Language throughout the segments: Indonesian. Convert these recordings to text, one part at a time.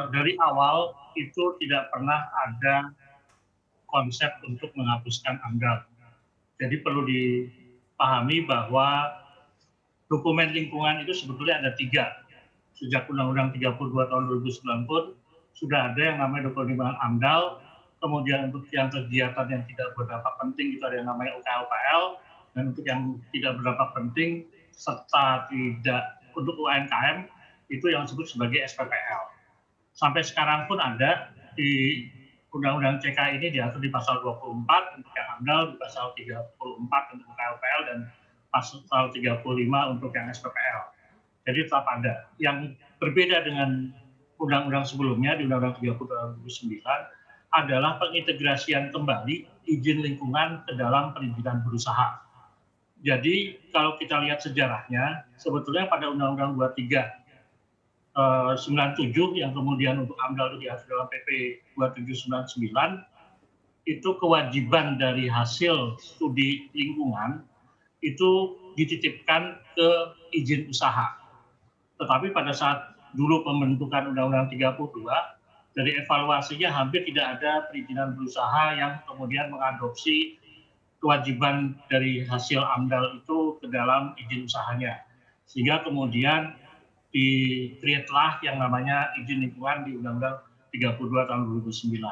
Dari awal itu tidak pernah ada konsep untuk menghapuskan AMDAL. Jadi perlu dipahami bahwa dokumen lingkungan itu sebetulnya ada 3. Sejak Undang-Undang 32 tahun 2009 pun sudah ada yang namanya dokumen lingkungan AMDAL, kemudian untuk yang kegiatan yang tidak berdampak penting itu ada yang namanya UKL-UKL, dan untuk yang tidak berdampak penting serta tidak untuk UMKM itu yang disebut sebagai SPPL. Sampai sekarang pun ada di Undang-Undang CK ini diatur di pasal 24 untuk yang AMDAL, di pasal 34 untuk UKL-UKL, dan pasal 35 untuk yang SPPL. Jadi tetap ada. Yang berbeda dengan undang-undang sebelumnya di Undang-Undang 30 tahun 2009 adalah pengintegrasian kembali izin lingkungan ke dalam perizinan berusaha. Jadi kalau kita lihat sejarahnya, sebetulnya pada Undang-Undang 23 97 yang kemudian untuk AMDAL itu diatur dalam PP 2799, itu kewajiban dari hasil studi lingkungan itu dititipkan ke izin usaha. Tetapi pada saat dulu pembentukan Undang-Undang 32, dari evaluasinya hampir tidak ada perizinan berusaha yang kemudian mengadopsi kewajiban dari hasil AMDAL itu ke dalam izin usahanya. Sehingga kemudian di-create-lah yang namanya izin lingkungan di Undang-Undang 32 tahun 2009.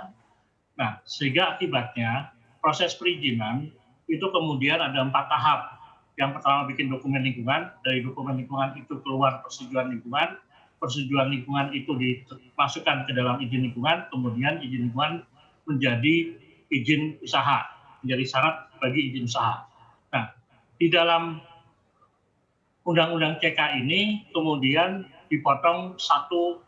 Nah, sehingga akibatnya proses perizinan itu kemudian ada 4 tahap. Yang pertama bikin dokumen lingkungan, dari dokumen lingkungan itu keluar persetujuan lingkungan itu dimasukkan ke dalam izin lingkungan, kemudian izin lingkungan menjadi izin usaha, menjadi syarat bagi izin usaha. Nah, di dalam Undang-Undang CK ini kemudian dipotong satu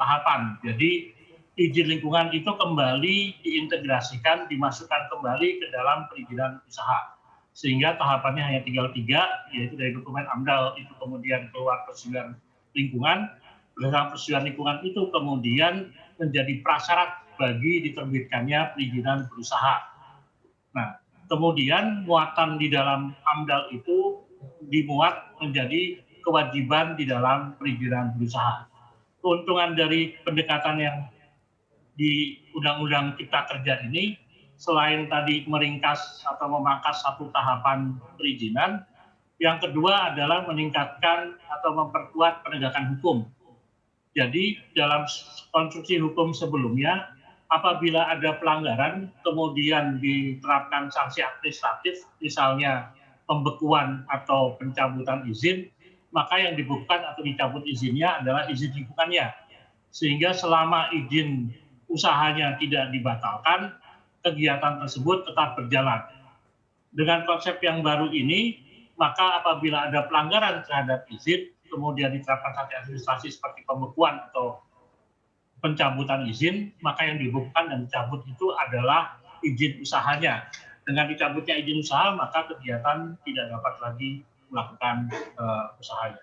tahapan. Jadi izin lingkungan itu kembali diintegrasikan, dimasukkan kembali ke dalam perizinan usaha. Sehingga tahapannya hanya tinggal 3, yaitu dari dokumen AMDAL itu kemudian keluar persetujuan lingkungan. Berdasarkan persetujuan lingkungan itu kemudian menjadi prasyarat bagi diterbitkannya perizinan berusaha. Nah, kemudian muatan di dalam AMDAL itu dimuat menjadi kewajiban di dalam perizinan berusaha. Keuntungan dari pendekatan yang di Undang-Undang Cipta Kerja ini, selain tadi meringkas atau memangkas satu tahapan perizinan, yang kedua adalah meningkatkan atau memperkuat penegakan hukum. Jadi dalam konstruksi hukum sebelumnya, apabila ada pelanggaran, kemudian diterapkan sanksi administratif, misalnya pembekuan atau pencabutan izin, maka yang dibekukan atau dicabut izinnya adalah izin lingkungannya. Sehingga selama izin usahanya tidak dibatalkan, kegiatan tersebut tetap berjalan. Dengan konsep yang baru ini, maka apabila ada pelanggaran terhadap izin, kemudian diterapkan sanksi administrasi seperti pembekuan atau pencabutan izin, maka yang dibekukan dan dicabut itu adalah izin usahanya. Dengan dicabutnya izin usaha, maka kegiatan tidak dapat lagi melakukan usahanya.